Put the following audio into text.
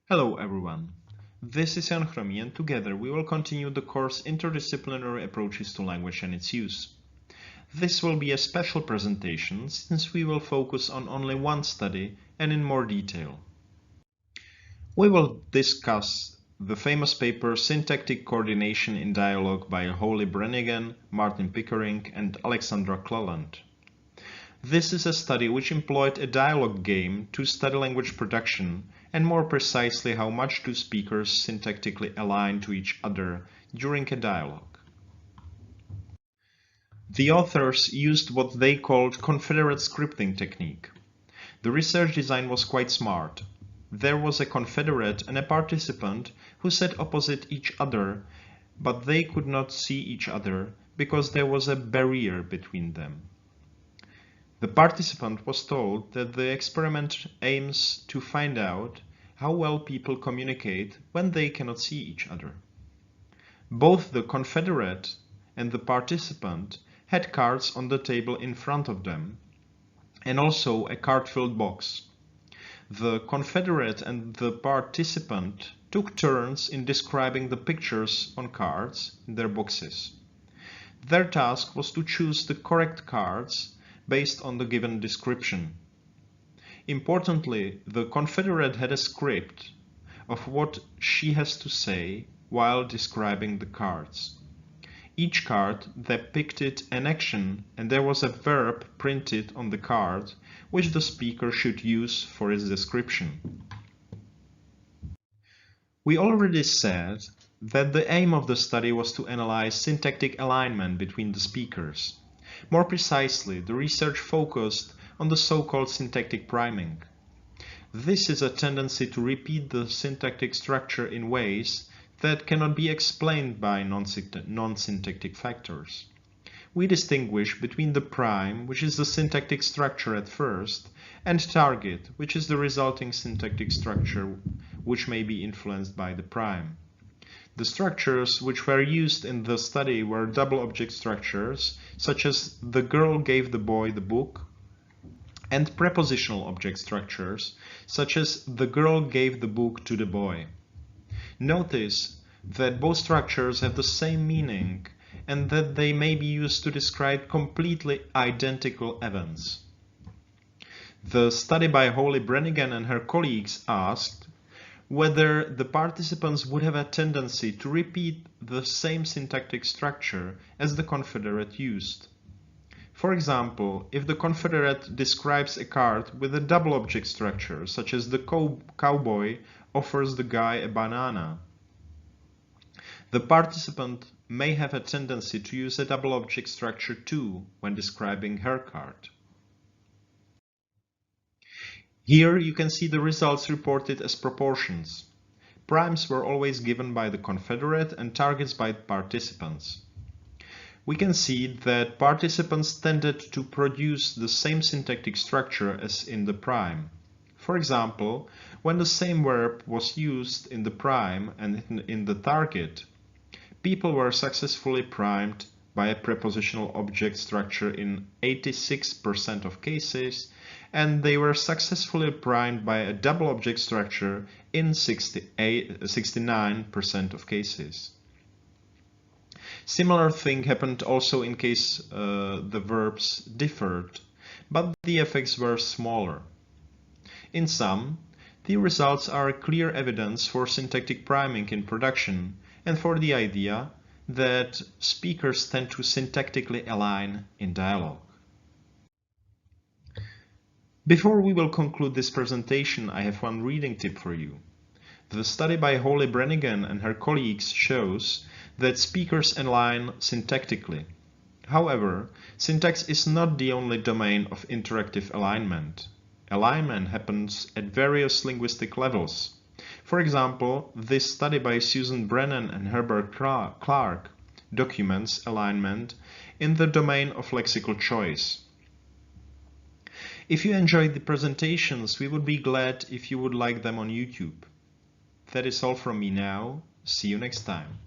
Hello everyone, this is Jan Chromi and together we will continue the course Interdisciplinary Approaches to Language and its Use. This will be a special presentation since we will focus on only one study and in more detail. We will discuss the famous paper Syntactic Coordination in Dialogue by Holly Branigan, Martin Pickering and Alexandra Cleland. This is a study which employed a dialogue game to study language production and more precisely how much do speakers syntactically align to each other during a dialogue. The authors used what they called Confederate scripting technique. The research design was quite smart. There was a confederate and a participant who sat opposite each other, but they could not see each other because there was a barrier between them. The participant was told that the experiment aims to find out how well people communicate when they cannot see each other. Both the confederate and the participant had cards on the table in front of them and also a card-filled box. The confederate and the participant took turns in describing the pictures on cards in their boxes. Their task was to choose the correct cards based on the given description. Importantly, the confederate had a script of what she has to say while describing the cards. Each card depicted an action and there was a verb printed on the card which the speaker should use for its description. We already said that the aim of the study was to analyze syntactic alignment between the speakers. More precisely, the research focused on the so-called syntactic priming. This is a tendency to repeat the syntactic structure in ways that cannot be explained by non-syntactic factors. We distinguish between the prime, which is the syntactic structure at first, and target, which is the resulting syntactic structure which may be influenced by the prime. The structures which were used in the study were double object structures, such as the girl gave the boy the book, and prepositional object structures, such as the girl gave the book to the boy. Notice that both structures have the same meaning and that they may be used to describe completely identical events. The study by Holly Branigan and her colleagues asked whether the participants would have a tendency to repeat the same syntactic structure as the confederate used. For example, if the confederate describes a card with a double object structure, such as the cowboy offers the guy a banana, the participant may have a tendency to use a double object structure too when describing her card. Here you can see the results reported as proportions. Primes were always given by the confederate and targets by participants. We can see that participants tended to produce the same syntactic structure as in the prime. For example, when the same verb was used in the prime and in the target, people were successfully primed by a prepositional object structure in 86% of cases, and they were successfully primed by a double object structure in 69% of cases. Similar thing happened also in case the verbs differed, but the effects were smaller. In sum, the results are clear evidence for syntactic priming in production and for the idea that speakers tend to syntactically align in dialogue. Before we will conclude this presentation, I have one reading tip for you. The study by Holly Branigan and her colleagues shows that speakers align syntactically. However, syntax is not the only domain of interactive alignment. Alignment happens at various linguistic levels. For example, this study by Susan Brennan and Herbert Clark documents alignment in the domain of lexical choice. If you enjoyed the presentations, we would be glad if you would like them on YouTube. That is all from me now. See you next time.